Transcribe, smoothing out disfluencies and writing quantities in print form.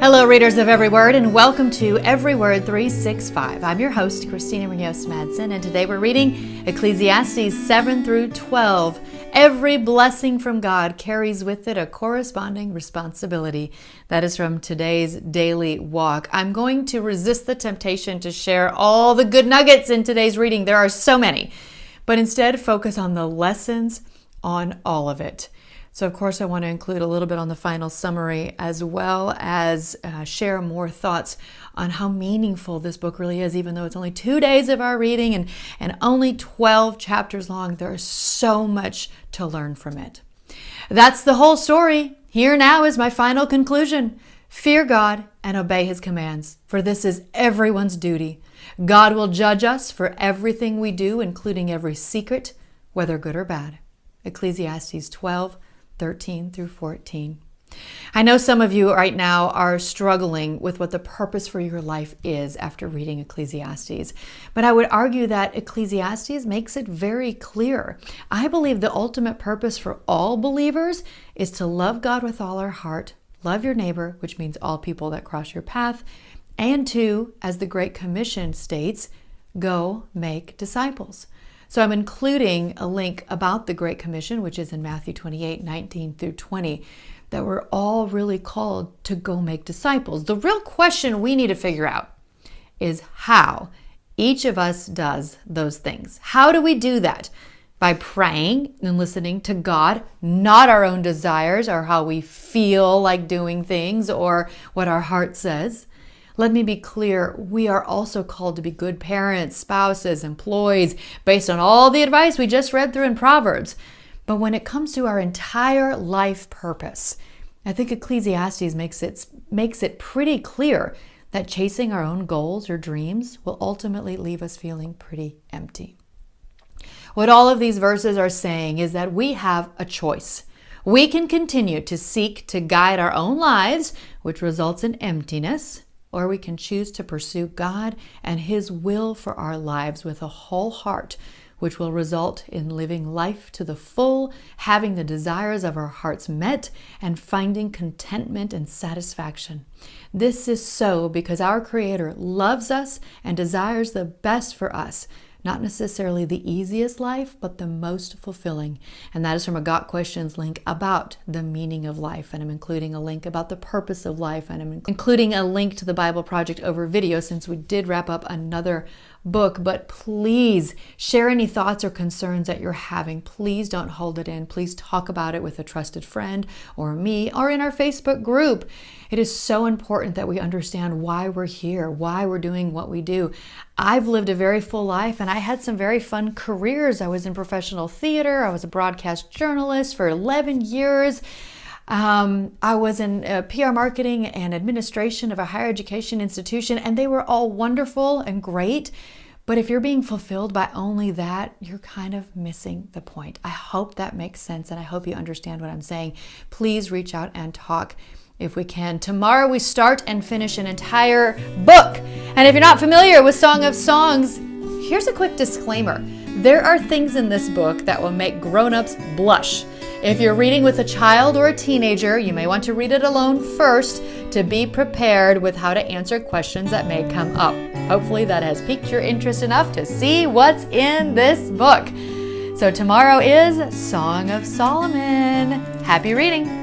Hello, readers of Every Word, and welcome to Every Word 365. I'm your host, Christina Madsen, and today we're reading Ecclesiastes 7 through 12. Every blessing from God carries with it a corresponding responsibility. That is from today's daily walk. I'm going to resist the temptation to share all the good nuggets in today's reading. There are so many, but instead focus on the lessons on all of it. So, of course, I want to include a little bit on the final summary, as well as share more thoughts on how meaningful this book really is. Even though it's only 2 days of our reading and only 12 chapters long, there is so much to learn from it. That's the whole story. Here now is my final conclusion. Fear God and obey His commands, for this is everyone's duty. God will judge us for everything we do, including every secret, whether good or bad. Ecclesiastes 12:13 through 14. I know some of you right now are struggling with what the purpose for your life is after reading Ecclesiastes, but I would argue that Ecclesiastes makes it very clear. I believe the ultimate purpose for all believers is to love God with all our heart, love your neighbor, which means all people that cross your path, and to, as the Great Commission states, go make disciples. So I'm including a link about the Great Commission, which is in Matthew 28:19 through 20, that we're all really called to go make disciples. The real question we need to figure out is how each of us does those things. How do we do that? By praying and listening to God, not our own desires or how we feel like doing things or what our heart says. Let me be clear, we are also called to be good parents, spouses, employees, based on all the advice we just read through in Proverbs. But when it comes to our entire life purpose, I think Ecclesiastes makes it pretty clear that chasing our own goals or dreams will ultimately leave us feeling pretty empty. What all of these verses are saying is that we have a choice. We can continue to seek to guide our own lives, which results in emptiness, or we can choose to pursue God and His will for our lives with a whole heart, which will result in living life to the full, having the desires of our hearts met, and finding contentment and satisfaction. This is so because our Creator loves us and desires the best for us. Not necessarily the easiest life, but the most fulfilling. And that is from a Got Questions link about the meaning of life. And I'm including a link about the purpose of life. And I'm including a link to the Bible Project over video since we did wrap up another book. But please share any thoughts or concerns that you're having. Please don't hold it in. Please talk about it with a trusted friend or me or in our Facebook group. It is so important that we understand why we're here, why we're doing what we do. I've lived a very full life and I had some very fun careers. I was in professional theater. I was a broadcast journalist for 11 years. I was in PR marketing and administration of a higher education institution, and they were all wonderful and great. But if you're being fulfilled by only that, you're kind of missing the point. I hope that makes sense, and I hope you understand what I'm saying. Please reach out and talk if we can. Tomorrow we start and finish an entire book. And if you're not familiar with Song of Songs, here's a quick disclaimer. There are things in this book that will make grown-ups blush. If you're reading with a child or a teenager, you may want to read it alone first to be prepared with how to answer questions that may come up. Hopefully that has piqued your interest enough to see what's in this book. So tomorrow is Song of Solomon. Happy reading!